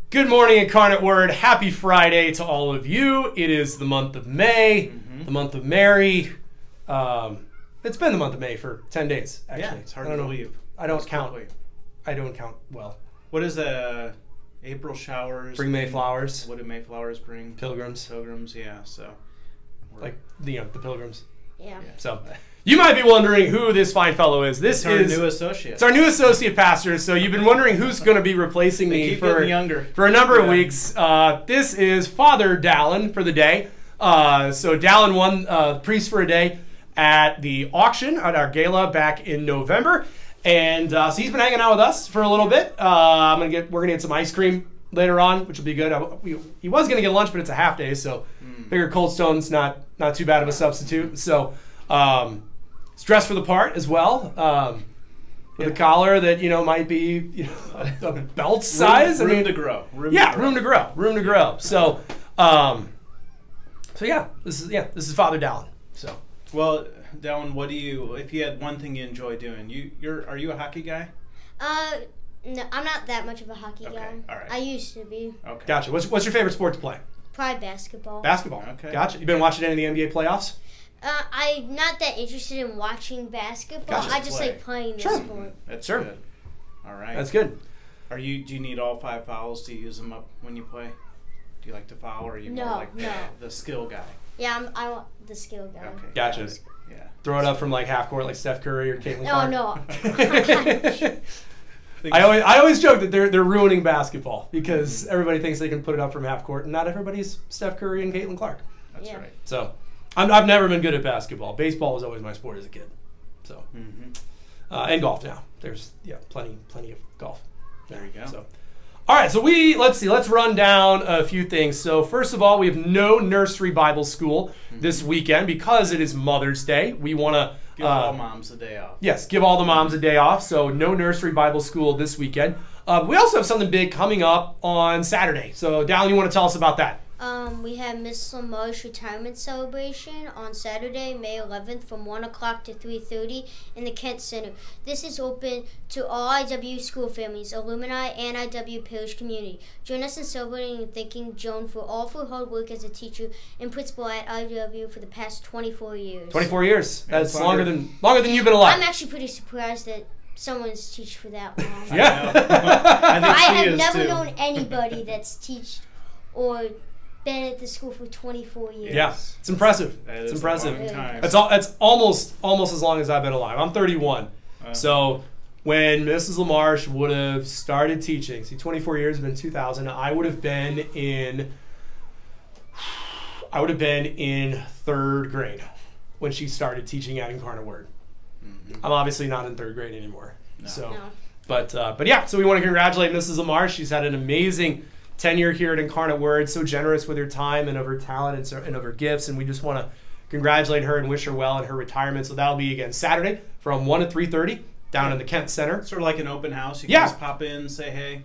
Good morning, Incarnate Word. Happy Friday to all of you. It is the month of May, the month of Mary. It's been the month of May for 10 days, actually. Yeah, it's hard to believe. I don't count well. What is April showers? Bring May flowers. What do May flowers bring? Pilgrims. Pilgrims, yeah. So, like the pilgrims. Yeah. So, you might be wondering who this fine fellow is. This is our new associate. It's our new associate pastor. So you've been wondering who's going to be replacing me for a number of weeks. This is Father Dallin for the day. So Dallin won Priest-For-A-Day at the auction at our gala back in November, and so he's been hanging out with us for a little bit. We're gonna get some ice cream later on, which will be good. He was gonna get lunch, but it's a half day, so figure Cold Stone's not too bad of a substitute. So. He's dressed for the part as well, with a collar that might be a belt size. Room to grow. Room to grow. So, this is Father Dallin. So, well, Dallin, if you had one thing you enjoy doing, are you a hockey guy? No, I'm not that much of a hockey guy. All right. I used to be. Okay. Gotcha. What's your favorite sport to play? Probably basketball. Basketball. Okay. Gotcha. You been watching any of the NBA playoffs? I'm not that interested in watching basketball. Gotcha. I just like playing the sport. That's good. All right. That's good. Do you need all 5 fouls to use them up when you play? Do you like to foul, or are you more like the skill guy? Yeah, I want the skill guy. Okay. Gotcha. Yeah. Throw it up from like half court like Steph Curry or Caitlin Clark? No. I always joke that they're ruining basketball because everybody thinks they can put it up from half court, and not everybody's Steph Curry and Caitlin Clark. That's right. So I've never been good at basketball. Baseball was always my sport as a kid. So and golf now. There's plenty of golf. There you go. So all right, so let's run down a few things. So first of all, we have no nursery Bible school this weekend because it is Mother's Day. We want to give all moms a day off. Yes, give all the moms a day off. So no nursery Bible school this weekend. We also have something big coming up on Saturday. So Dallin, you want to tell us about that? We have Miss LaMarch retirement celebration on Saturday, May 11th from 1 o'clock to 3:30 in the Kent Center. This is open to all IW school families, alumni, and IW parish community. Join us in celebrating and thanking Joan for all her hard work as a teacher and principal at IW for the past 24 years. 24 years. That's longer than you've been alive. I'm actually pretty surprised that someone's teach for that long. Yeah. I have never known anybody that's teached or been at the school for 24 years. Yeah, it's impressive. It's impressive. A long time. It's almost as long as I've been alive. I'm 31. So when Mrs. LaMarch would have started teaching, 24 years have been 2000. I would have been in 3rd grade when she started teaching at Incarnate Word. I'm obviously not in 3rd grade anymore. No. So, but yeah. So we want to congratulate Mrs. LaMarch. She's had an amazing tenure here at Incarnate Word, so generous with her time and of her talent and of her gifts, and we just want to congratulate her and wish her well in her retirement. So that'll be again Saturday from 1 to 3:30 down in the Kent Center. Sort of like an open house. You can just pop in, say hey.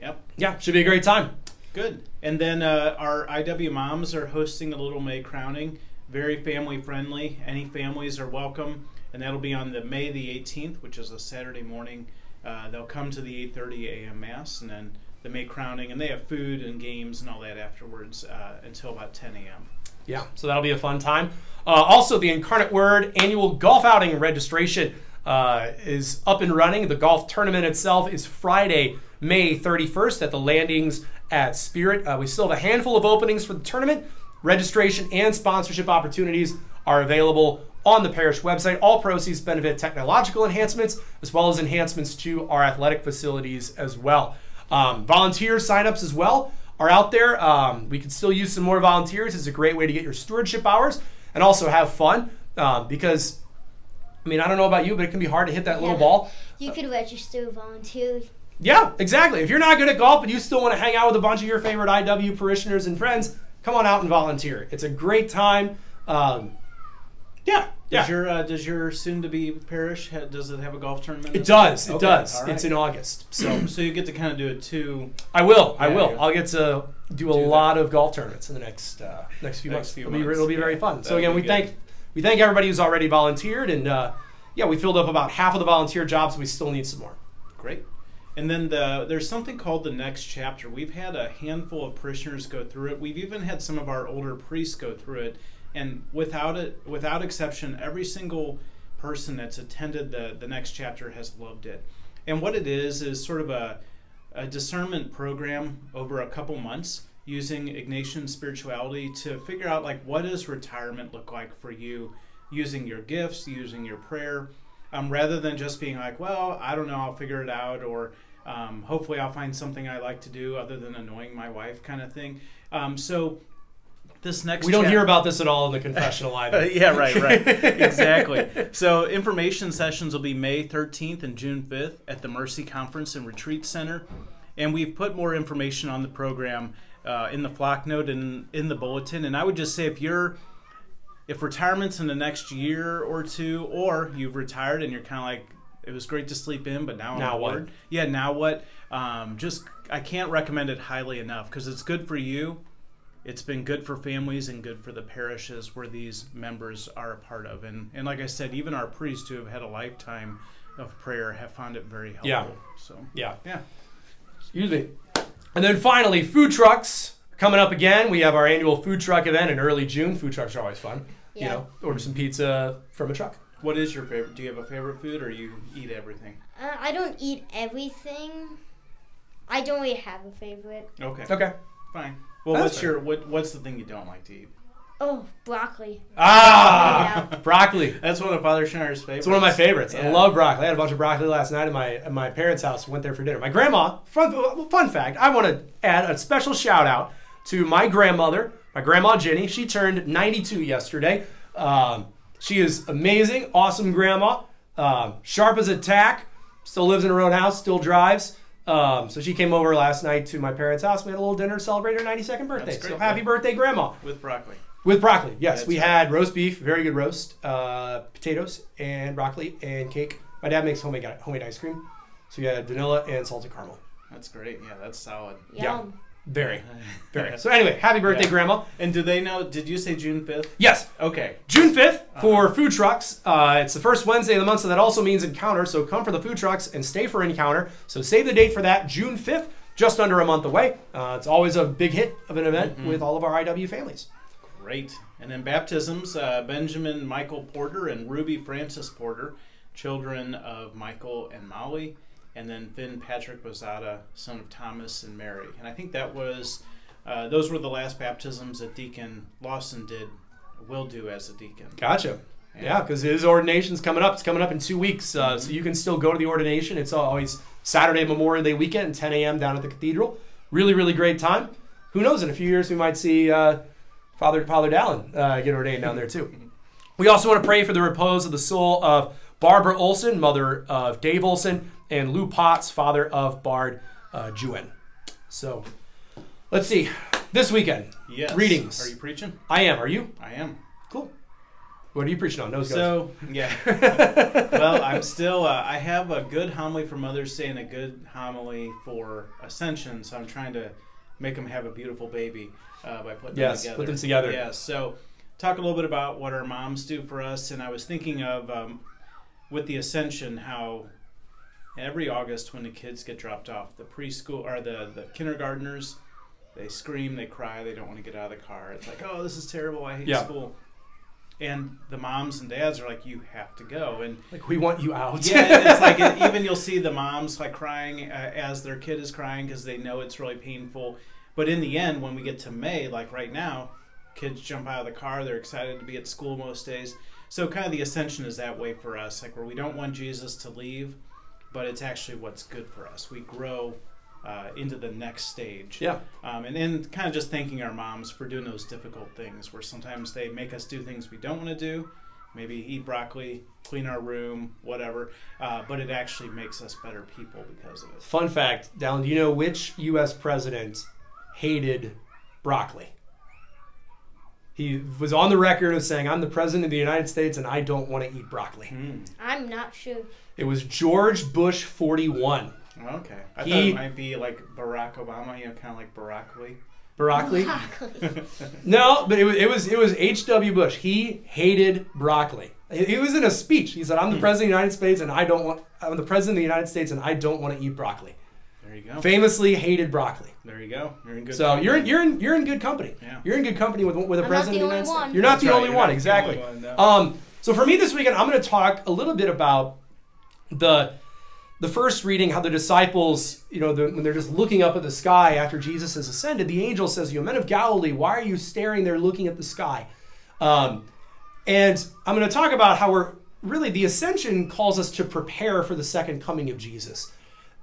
Yep. Yeah, should be a great time. Good. And then our IW moms are hosting a little May crowning, very family friendly. Any families are welcome, and that'll be on May the 18th, which is a Saturday morning. They'll come to the 8:30 a.m. Mass, and then the May crowning, and they have food and games and all that afterwards until about 10 a.m. Yeah, so that'll be a fun time. Also, the Incarnate Word annual golf outing registration is up and running. The golf tournament itself is Friday, May 31st at the Landings at Spirit. We still have a handful of openings for the tournament. Registration and sponsorship opportunities are available on the parish website. All proceeds benefit technological enhancements as well as enhancements to our athletic facilities as well. Volunteer signups as well are out there. We could still use some more volunteers. It's a great way to get your stewardship hours and also have fun because, I don't know about you, but it can be hard to hit that little ball. You could register volunteer. Yeah, exactly. If you're not good at golf but you still want to hang out with a bunch of your favorite IW parishioners and friends, come on out and volunteer. It's a great time. Does your soon-to-be parish, does it have a golf tournament? It does. It does. Right. It's in August. So you get to kind of do it too. I will. I'll get to do a lot of golf tournaments in the next few months. It'll be very fun. So again, we thank everybody who's already volunteered, and we filled up about half of the volunteer jobs. We still need some more. Great. And then there's something called the Next Chapter. We've had a handful of parishioners go through it. We've even had some of our older priests go through it. And without exception, every single person that's attended the Next Chapter has loved it. And what it is sort of a discernment program over a couple months using Ignatian spirituality to figure out, like, what does retirement look like for you, using your gifts, using your prayer, rather than just being like, well, I don't know, I'll figure it out, or hopefully I'll find something I like to do other than annoying my wife kind of thing. So this next we don't hear about this at all in the confessional either. Yeah, right. Exactly. So information sessions will be May 13th and June 5th at the Mercy Conference and Retreat Center. And we've put more information on the program in the flock note and in the bulletin. And I would just say if retirement's in the next year or two, or you've retired and you're kind of like, it was great to sleep in, but now I'm bored. Yeah, now what? I can't recommend it highly enough because it's good for you. It's been good for families and good for the parishes where these members are a part of. And like I said, even our priests who have had a lifetime of prayer have found it very helpful. Yeah. So Yeah. Excuse me. And then finally, food trucks coming up again. We have our annual food truck event in early June. Food trucks are always fun. Yeah. You know, order some pizza from a truck. What is your favorite? Do you have a favorite food, or you eat everything? I don't eat everything. I don't really have a favorite. Okay. Fine. Well, That's what's the thing you don't like to eat? Oh, broccoli. Broccoli. That's one of Father Schneier's favorites. It's one of my favorites. Yeah. I love broccoli. I had a bunch of broccoli last night at my parents' house. Went there for dinner. My grandma, fun fact, I want to add a special shout out to my grandmother, my grandma Jenny. She turned 92 yesterday. She is amazing, awesome grandma, sharp as a tack, still lives in her own house, still drives. So she came over last night to my parents' house. We had a little dinner to celebrate her 92nd birthday. That's great. So happy birthday, Grandma. With broccoli. With broccoli, yes. That's we right. had roast beef, very good roast, potatoes, and broccoli, and cake. My dad makes homemade ice cream. So we had vanilla and salted caramel. That's great. Yeah, that's solid. Yum. Yeah. Very. So anyway, happy birthday, Yeah. Grandma. And do they know, did you say June 5th? Yes. Okay. June 5th for food trucks. It's the first Wednesday of the month, so that also means Encounter. So come for the food trucks and stay for Encounter. So save the date for that, June 5th, just under a month away. It's always a big hit of an event with all of our IW families. Great. And then baptisms, Benjamin Michael Porter and Ruby Francis Porter, children of Michael and Molly. And then Finn Patrick Bozada, son of Thomas and Mary. And I think that was, those were the last baptisms that Deacon Lawson will do as a deacon. Gotcha. Yeah, because his ordination's coming up. It's coming up in 2 weeks. So you can still go to the ordination. It's always Saturday, Memorial Day weekend, 10 a.m. down at the cathedral. Really, really great time. Who knows, in a few years we might see Father Dallin get ordained down there too. We also want to pray for the repose of the soul of Barbara Olson, mother of Dave Olson, and Lou Potts, father of Bard Juen. So, let's see. This weekend, Yes. readings. Are you preaching? I am. Are you? I am. Cool. What are you preaching on? Nose goes. So, yeah. Well, I'm still, I have a good homily for Mother's Day and a good homily for Ascension, so I'm trying to make them have a beautiful baby by putting them together. Put them together. Yeah, so talk a little bit about what our moms do for us, and I was thinking of, with the Ascension, how every August when the kids get dropped off, the preschool, or the kindergartners, they scream, they cry, they don't want to get out of the car. It's like, oh, this is terrible, I hate school. And the moms and dads are like, you have to go. And like, we want you out. yeah, it's like, even you'll see the moms like crying as their kid is crying because they know it's really painful. But in the end, when we get to May, like right now, kids jump out of the car, they're excited to be at school most days. So kind of the Ascension is that way for us, like where we don't want Jesus to leave, but it's actually what's good for us. We grow into the next stage. Yeah. And then kind of just thanking our moms for doing those difficult things where sometimes they make us do things we don't want to do, maybe eat broccoli, clean our room, whatever, but it actually makes us better people because of it. Fun fact, Dallin, do you know which U.S. president hated broccoli? He was on the record of saying, I'm the president of the United States and I don't want to eat broccoli. I'm not sure. It was George Bush 41. Okay. I thought it might be like Barack Obama, you know, kind of like broccoli. Broccoli? No, but it was H.W. Bush. He hated broccoli. It was in a speech. He said, I'm the president of the United States and I don't want to eat broccoli. There you go. Famously hated broccoli. There you go. You're in good. So company. you're in good company. Yeah. You're in good company with a president of the United States. You're not the only one, exactly. So for me this weekend, I'm going to talk a little bit about the first reading, how the disciples, when they're just looking up at the sky after Jesus has ascended, the angel says, men of Galilee, why are you staring there looking at the sky? And I'm going to talk about how the ascension calls us to prepare for the second coming of Jesus.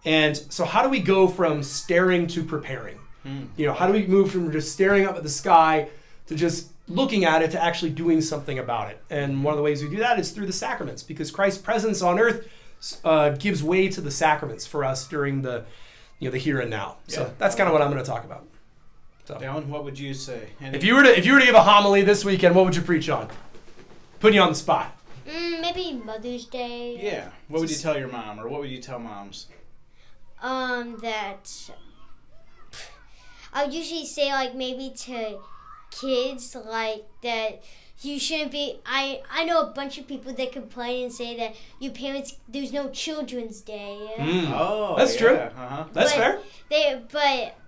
And so how do we go from staring to preparing? How do we move from just staring up at the sky to just looking at it to actually doing something about it? And one of the ways we do that is through the sacraments, because Christ's presence on earth gives way to the sacraments for us during the here and now. So that's kind of what I'm going to talk about. So, Dallin, what would you say? If you were to give a homily this weekend, what would you preach on? Putting you on the spot. Maybe Mother's Day. Yeah. What would you tell your mom, or what would you tell moms? That I would usually say, maybe to kids, that you shouldn't be. I know a bunch of people that complain and say that your parents, there's no Children's Day. Oh, that's true. Uh-huh. That's fair.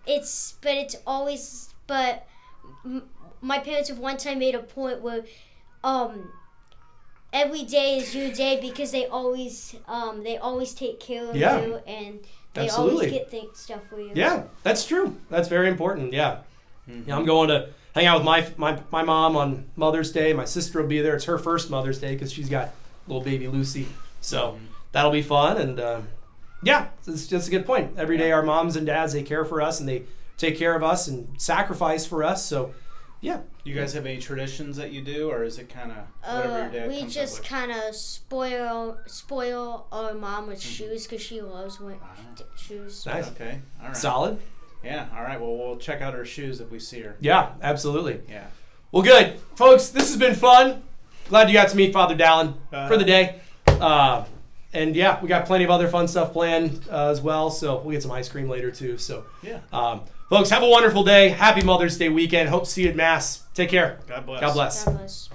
It's always. But my parents have one time made a point where, every day is your day because they always take care of you and they always get stuff for you. Yeah, that's true. That's very important. Yeah. I'm going to hang out with my mom on Mother's Day. My sister will be there. It's her first Mother's Day because she's got little baby Lucy. So that'll be fun. And it's just a good point. Every day our moms and dads, they care for us and they take care of us and sacrifice for us. So yeah. You guys have any traditions that you do, or is it kind of whatever your dad we comes just up with? kind of spoil our mom with shoes because she loves shoes. Nice. Okay. All right. Solid. Yeah. All right. Well, we'll check out her shoes if we see her. Yeah, absolutely. Yeah. Well, good. Folks, this has been fun. Glad you got to meet Father Dallin for the day. And yeah, we got plenty of other fun stuff planned as well. So we'll get some ice cream later too. So yeah. Folks, have a wonderful day. Happy Mother's Day weekend. Hope to see you at Mass. Take care. God bless. God bless. God bless.